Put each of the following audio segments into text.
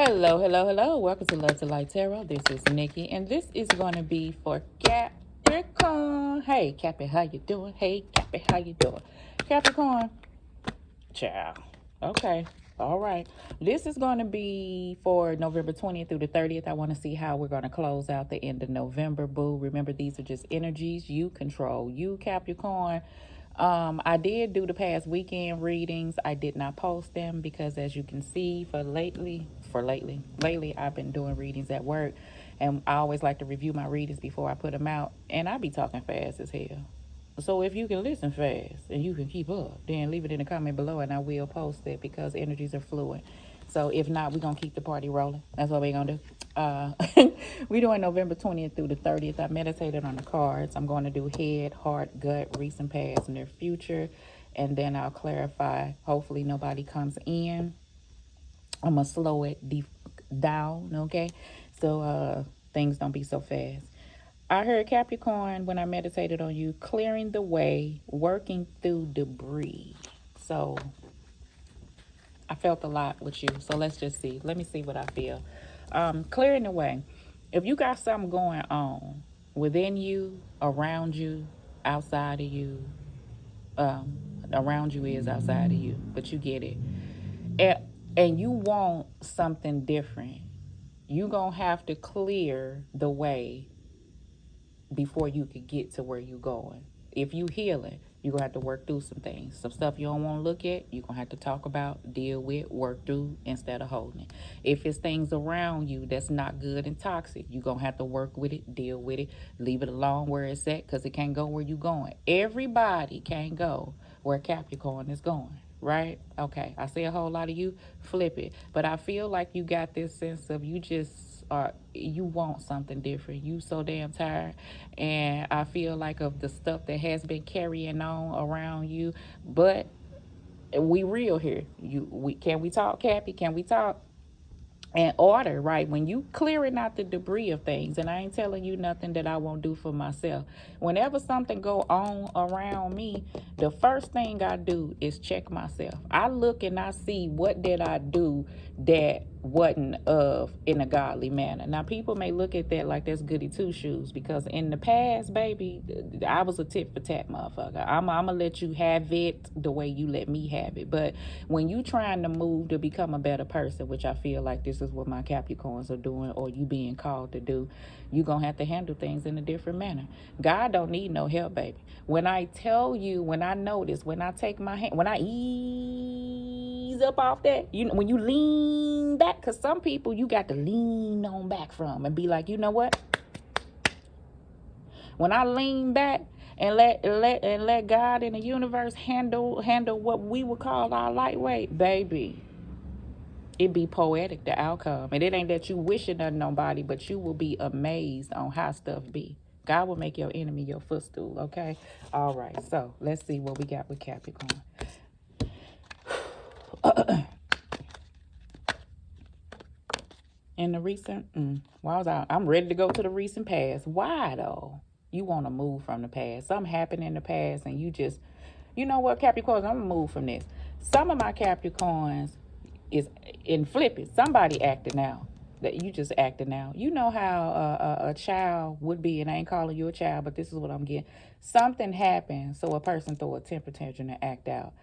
Hello, hello, hello. Welcome to Love to Light Tarot. This is Nikki, and this is going to be for Capricorn. Hey, Cappy, how you doing? Hey, Cappy, how you doing? Capricorn, ciao. Okay, all right. This is going to be for November 20th through the 30th. I want to see how we're going to close out the end of November, boo. Remember, these are just energies you control. You, Capricorn. I did do the past weekend readings. I did not post them because, as you can see, lately, I've been doing readings at work, and I always like to review my readings before I put them out. And I be talking fast as hell. So if you can listen fast and you can keep up, then leave it in the comment below, and I will post it because energies are fluid. So if not, we're gonna keep the party rolling. That's what we're gonna do. Uh, we're doing November 20th through the 30th. I meditated on the cards. I'm going to do head, heart, gut, recent past, near future, and then I'll clarify. Hopefully nobody comes in. I'm gonna slow it down, okay? So things don't be so fast. I heard Capricorn when I meditated on you, clearing the way, working through debris. So I felt a lot with you. So let's just see. Let me see what I feel. Clearing the way. If you got something going on within you, around you, outside of you, um, around you is outside of you, but you get it. And, and you want something different. You gonna have to clear the way before you could get to where you going. If you healing, you're gonna have to work through some things. Some stuff you don't want to look at, you're gonna have to talk about, deal with, work through instead of holding it. If it's things around you that's not good and toxic, you're gonna have to work with it, deal with it, leave it alone where it's at, because it can't go where you going. Everybody can't go where Capricorn is going. Right? Okay. I see a whole lot of you flip it. But I feel like you got this sense of you just are you want something different. You so damn tired. And I feel like of the stuff that has been carrying on around you. But we real here. We can we talk, Cappy? Can we talk? And order, right? When you clearing out the debris of things, and I ain't telling you nothing that I won't do for myself. Whenever something go on around me, the first thing I do is check myself. I look and I see what did I do that wasn't of in a godly manner. Now people may look at that like that's goody two shoes, because in the past, baby, I was a tit for tat motherfucker. I'm gonna let you have it the way you let me have it. But when you trying to move to become a better person, which I feel like this is what my Capricorns are doing, or you being called to do, you gonna have to handle things in a different manner. God don't need no help, baby. When I tell you, when I notice, when I take my hand, when I ease up off that, you know, when you lean back, because some people you got to lean on back from and be like, you know what? When I lean back and let God and the universe handle what we would call our lightweight, baby, it be poetic, the outcome. And it ain't that you wishing on nobody, but you will be amazed on how stuff be. God will make your enemy your footstool, okay? All right, so let's see what we got with Capricorn. In the recent, I'm ready to go to the recent past. Why though? You want to move from the past. Something happened in the past, and you just, you know what, Capricorns, I'm gonna move from this. Some of my Capricorns is in flipping. Somebody acting out. That you just acting out. You know how a child would be, and I ain't calling you a child, but this is what I'm getting. Something happened, so a person throw a temper tantrum and act out.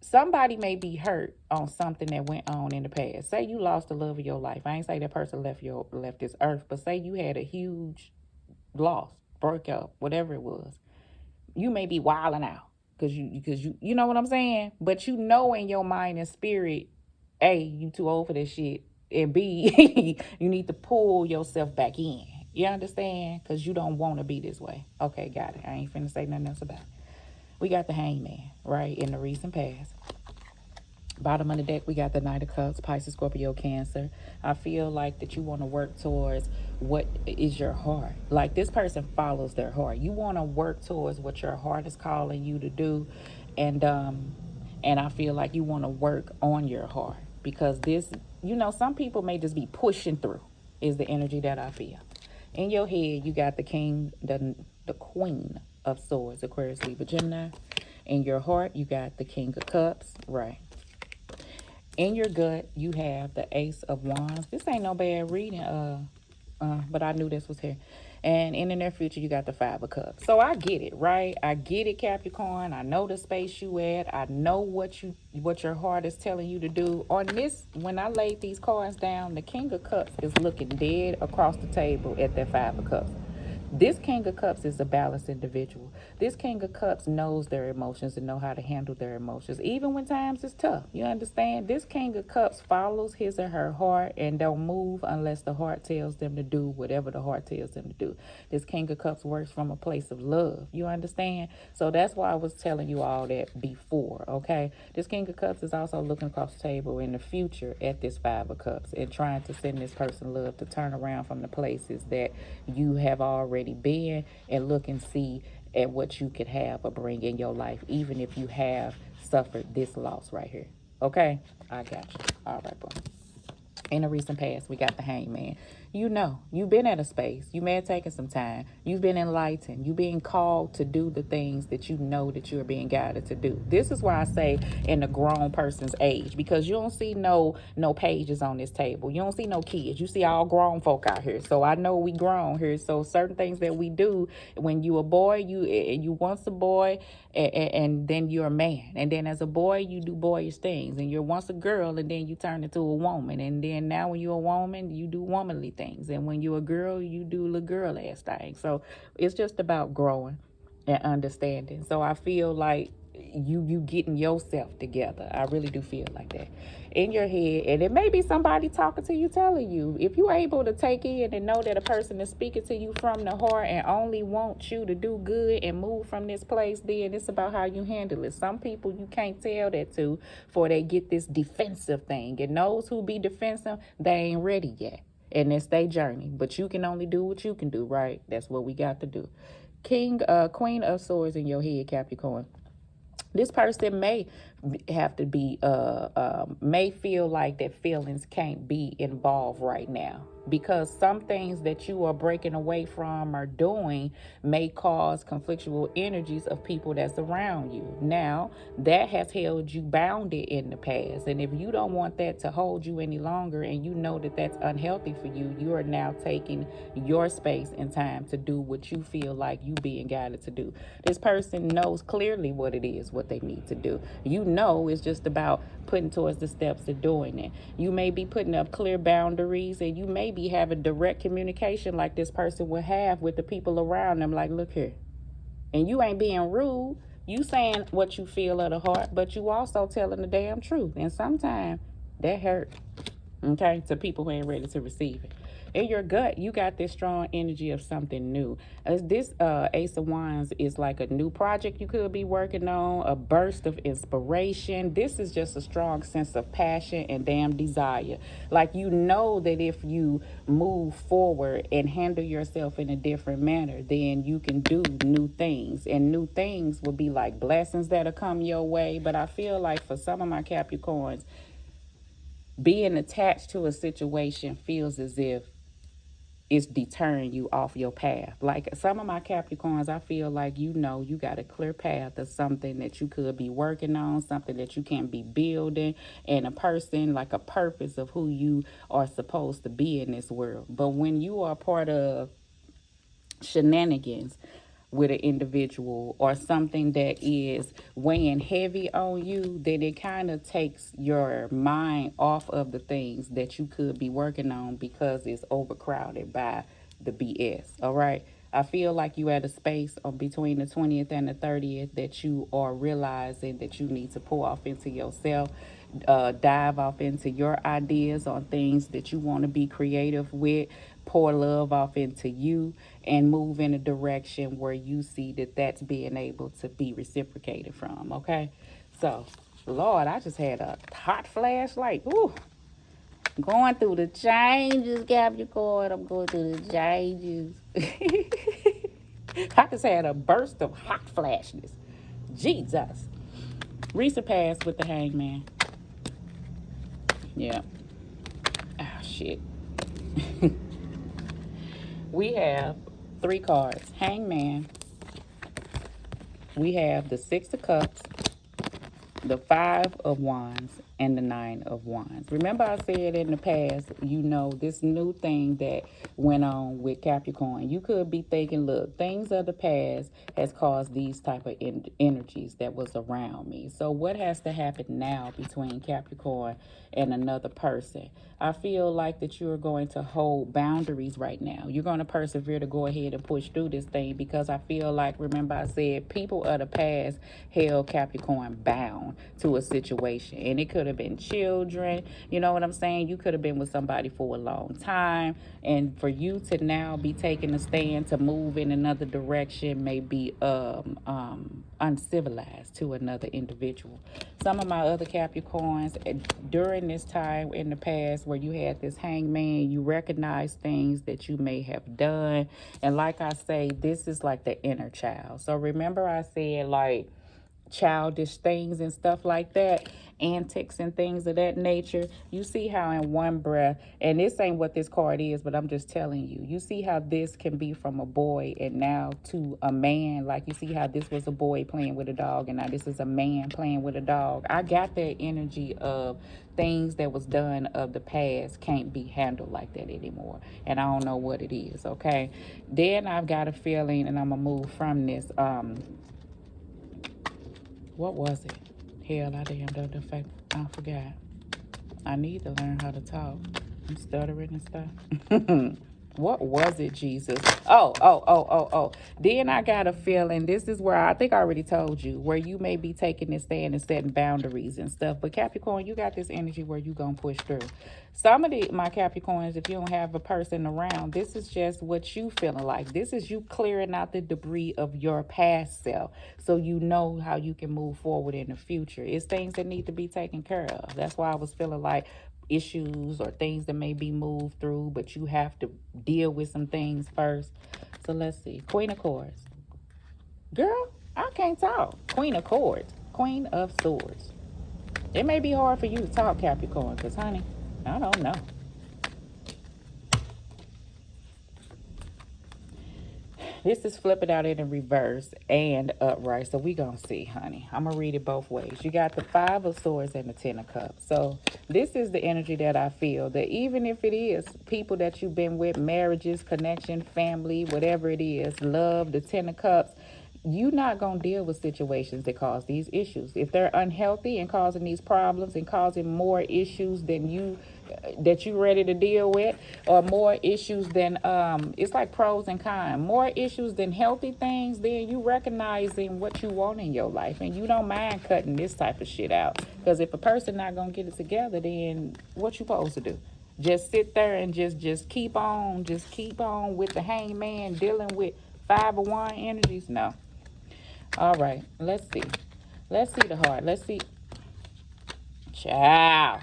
Somebody may be hurt on something that went on in the past. Say you lost the love of your life. I ain't say that person left this earth, but say you had a huge loss, broke up, whatever it was. You may be wilding out because you know what I'm saying. But you know in your mind and spirit, A, you too old for this shit, and B, you need to pull yourself back in. You understand? Because you don't want to be this way. Okay, got it. I ain't finna say nothing else about it. We got the Hangman, right, in the recent past. Bottom of the deck, we got the Knight of Cups, Pisces, Scorpio, Cancer. I feel like that you want to work towards what is your heart. Like this person follows their heart. You want to work towards what your heart is calling you to do, and I feel like you want to work on your heart because this, you know, some people may just be pushing through. Is the energy that I feel. In your head, you got the King, the Queen of Swords, Aquarius, Libra, Gemini. In your heart, you got the King of Cups, right? In your gut, you have the Ace of Wands. This ain't no bad reading, but I knew this was here. And in the near future, you got the Five of Cups. So I get it, right? I get it, Capricorn. I know the space you at. I know what your heart is telling you to do. On this, when I laid these cards down, the King of Cups is looking dead across the table at that Five of Cups. This King of Cups is a balanced individual. This King of Cups knows their emotions and know how to handle their emotions, even when times is tough. You understand? This King of Cups follows his or her heart and don't move unless the heart tells them to do whatever the heart tells them to do. This King of Cups works from a place of love. You understand? So that's why I was telling you all that before, okay? This King of Cups is also looking across the table in the future at this Five of Cups and trying to send this person love to turn around from the places that you have already been and look and see at what you could have or bring in your life, even if you have suffered this loss right here. Okay? I got you. All right, boy. In the recent past, we got the Hangman. You know, you've been at a space. You may have taken some time. You've been enlightened. You're being called to do the things that you know that you're being guided to do. This is why I say in the grown person's age, because you don't see no pages on this table. You don't see no kids. You see all grown folk out here. So I know we grown here. So certain things that we do when you a boy, you once a boy, and then you're a man. And then as a boy, you do boyish things. And you're once a girl, and then you turn into a woman. And then now when you're a woman, you do womanly things. And when you're a girl, you do little girl ass things. So it's just about growing and understanding. So I feel like you getting yourself together. I really do feel like that in your head. And it may be somebody talking to you, telling you. If you're able to take in and know that a person is speaking to you from the heart and only wants you to do good and move from this place, then it's about how you handle it. Some people you can't tell that to, for they get this defensive thing. And those who be defensive, they ain't ready yet. And it's their journey. But you can only do what you can do, right? That's what we got to do. Queen of Swords in your head, Capricorn. This person may have to be may feel like that feelings can't be involved right now, because some things that you are breaking away from or doing may cause conflictual energies of people that's around you. Now that has held you bounded in the past, and if you don't want that to hold you any longer, and you know that that's unhealthy for you, you are now taking your space and time to do what you feel like you being guided to do. This person knows clearly what it is, what they need to do. You know, it's just about putting towards the steps of doing it. You may be putting up clear boundaries, and you may be having direct communication like this person would have with the people around them. Like, look here. And you ain't being rude. You saying what you feel of the heart, but you also telling the damn truth. And sometimes that hurt, okay, to people who ain't ready to receive it. In your gut, you got this strong energy of something new. This Ace of Wands is like a new project you could be working on, a burst of inspiration. This is just a strong sense of passion and damn desire. Like, you know that if you move forward and handle yourself in a different manner, then you can do new things. And new things will be like blessings that'll come your way. But I feel like for some of my Capricorns, being attached to a situation feels as if it's deterring you off your path. Like some of my Capricorns, I feel like, you know, you got a clear path of something that you could be working on, something that you can be building, and a person, like a purpose of who you are supposed to be in this world. But when you are part of shenanigans with an individual or something that is weighing heavy on you, then it kind of takes your mind off of the things that you could be working on because it's overcrowded by the BS. All right. I feel like you at a space between the 20th and the 30th that you are realizing that you need to pull off into yourself, dive off into your ideas on things that you want to be creative with, pour love off into you, and move in a direction where you see that that's being able to be reciprocated from. Okay. So, Lord, I just had a hot flashlight. Ooh. Going through the changes, Capricorn. I'm going through the changes. I just had a burst of hot flashness. Jesus. Recent past with the Hangman. Yeah. Oh, shit. We have 3 cards. Hangman. We have the 6 of Cups, the 5 of Wands, and the Nine of Wands. Remember I said in the past, this new thing that went on with Capricorn. You could be thinking, look, things of the past has caused these type of energies that was around me. So what has to happen now between Capricorn and another person? I feel like that you're going to hold boundaries right now. You're going to persevere to go ahead and push through this thing, because I feel like, remember I said, people of the past held Capricorn bound to a situation. And it could have been children. You know what I'm saying? You could have been with somebody for a long time. And for you to now be taking a stand to move in another direction may be uncivilized to another individual. Some of my other Capricorns, during this time in the past where you had this hangman, you recognize things that you may have done. And like I say, this is like the inner child. So remember I said, like, childish things and stuff like that, antics and things of that nature. You see how in one breath, and this ain't what this card is, but I'm just telling you, you see how this can be from a boy and now to a man. Like, you see how this was a boy playing with a dog and now this is a man playing with a dog. I got that energy of things that was done of the past can't be handled like that anymore, and I don't know what it is. Okay, then I've got a feeling, and I'm gonna move from this. What was it? Hell, I damn done the fact I forgot. I need to learn how to talk. I'm stuttering and stuff. What was it, Jesus? Oh. Then I got a feeling, this is where I think I already told you, where you may be taking this stand and setting boundaries and stuff. But Capricorn, you got this energy where you going to push through. Some of my Capricorns, if you don't have a person around, this is just what you feeling like. This is you clearing out the debris of your past self, so you know how you can move forward in the future. It's things that need to be taken care of. That's why I was feeling like issues or things that may be moved through, but you have to deal with some things first. So let's see. Queen of Swords. Girl, I can't talk. Queen of Swords. Queen of Swords. It may be hard for you to talk, Capricorn, because, honey, I don't know. This is flipping out in the reverse and upright. So we gonna see, honey. I'm gonna read it both ways. You got the Five of Swords and the Ten of Cups. So this is the energy that I feel, that even if it is people that you've been with, marriages, connection, family, whatever it is, love, the Ten of Cups, you're not going to deal with situations that cause these issues. If they're unhealthy and causing these problems and causing more issues than you that you ready to deal with, or more issues than it's like pros and cons, more issues than healthy things, then you recognizing what you want in your life, and you don't mind cutting this type of shit out. Because if a person not gonna get it together, then what you supposed to do? Just sit there and just keep on with the hangman dealing with Five of Wands energies? No. All right, let's see. Let's see the heart. Let's see. Ciao.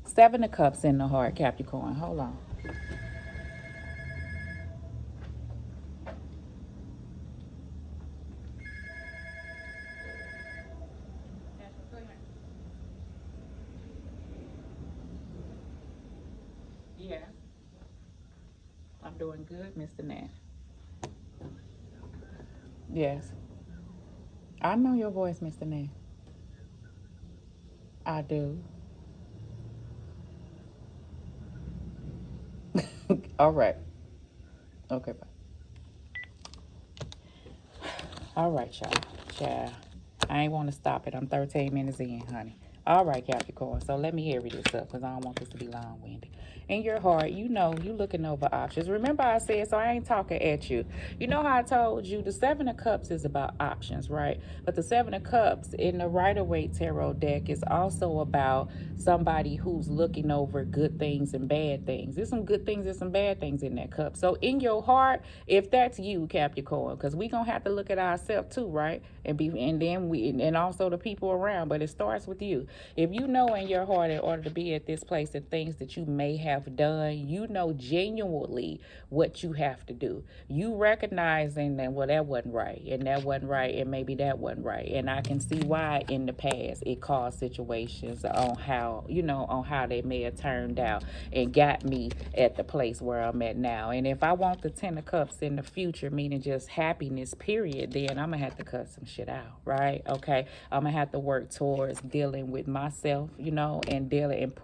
Seven of Cups in the heart, Capricorn. Hold on. Yeah, I'm doing good, Mr. Nash. Yes. I know your voice, Mr. Nash. I do. All right. Okay, bye. All right, y'all. Child. I ain't want to stop it. I'm 13 minutes in, honey. All right, Capricorn. So let me hurry this up because I don't want this to be long-winded. In your heart, you know you looking over options. Remember I said, so I ain't talking at you. You know how I told you the Seven of Cups is about options, right? But the Seven of Cups in the Rider-Waite Tarot deck is also about somebody who's looking over good things and bad things. There's some good things and some bad things in that cup. So in your heart, if that's you, Capricorn, because we gonna have to look at ourselves too, right? And then we, and also the people around, but it starts with you. If you know in your heart, in order to be at this place and things that you may have done, you know genuinely what you have to do. You recognizing that, well, that wasn't right, and that wasn't right, and maybe that wasn't right. And I can see why in the past it caused situations on how, on how they may have turned out and got me at the place where I'm at now. And if I want the 10 of cups in the future, meaning just happiness, period, then I'm gonna have to cut some shit out, right? Okay. I'm gonna have to work towards dealing with myself, and dealing and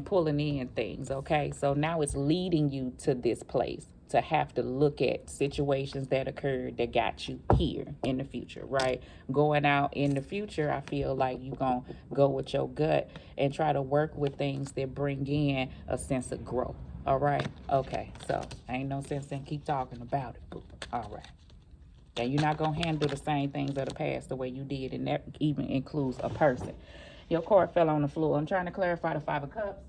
pulling in things. Okay. So now it's leading you to this place to have to look at situations that occurred that got you here in the future, right? Going out in the future, I feel like you're going to go with your gut and try to work with things that bring in a sense of growth. All right? Okay. So ain't no sense in keep talking about it. Boo. All right. And you're not going to handle the same things of the past the way you did, and that even includes a person. Your card fell on the floor. I'm trying to clarify the 5 of cups.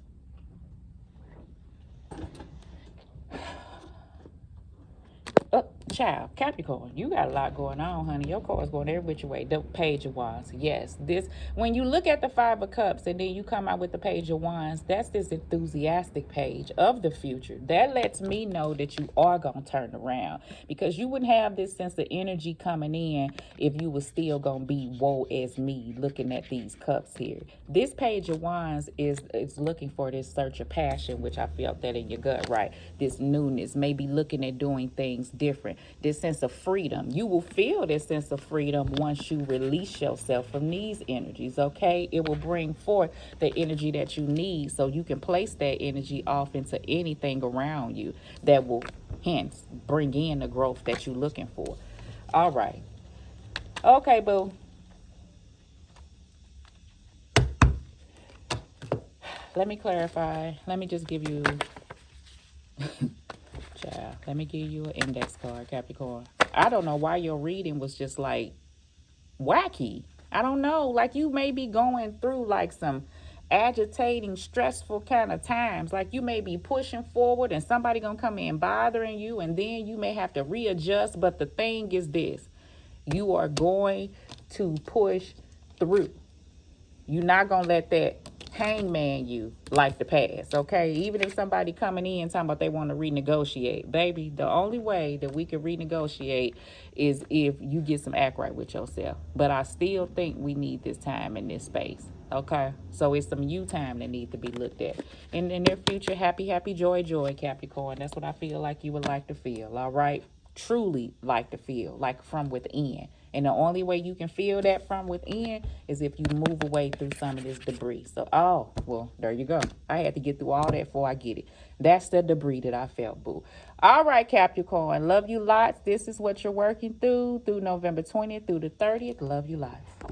Child, Capricorn, you got a lot going on, honey. Your card's going every which way. The Page of Wands. Yes, this, when you look at the 5 of Cups and then you come out with the Page of Wands, that's this enthusiastic page of the future. That lets me know that you are going to turn around, because you wouldn't have this sense of energy coming in if you were still going to be woe as me looking at these cups here. This Page of Wands is looking for this search of passion, which I felt that in your gut, right? This newness, maybe looking at doing things different. This sense of freedom. You will feel this sense of freedom once you release yourself from these energies, okay? It will bring forth the energy that you need so you can place that energy off into anything around you that will hence bring in the growth that you're looking for. All right. Okay, boo. Let me clarify. Let me just give you... Child, let me give you an index card, Capricorn. I don't know why your reading was just like wacky. I don't know. Like you may be going through like some agitating, stressful kind of times. Like you may be pushing forward and somebody gonna come in bothering you, and then you may have to readjust. But the thing is this, you are going to push through. You're not gonna let that hangman you like the past, okay? Even if somebody coming in talking about they want to renegotiate, baby, the only way that we can renegotiate is if you get some act right with yourself. But I still think we need this time in this space, okay? So it's some you time that need to be looked at. And in their future, happy, happy, joy, joy, Capricorn. That's what I feel like you would like to feel, all right? Truly like to feel, like from within. And the only way you can feel that from within is if you move away through some of this debris. So, well, there you go. I had to get through all that before I get it. That's the debris that I felt, boo. All right, Capricorn. Love you lots. This is what you're working through November 20th through the 30th. Love you lots.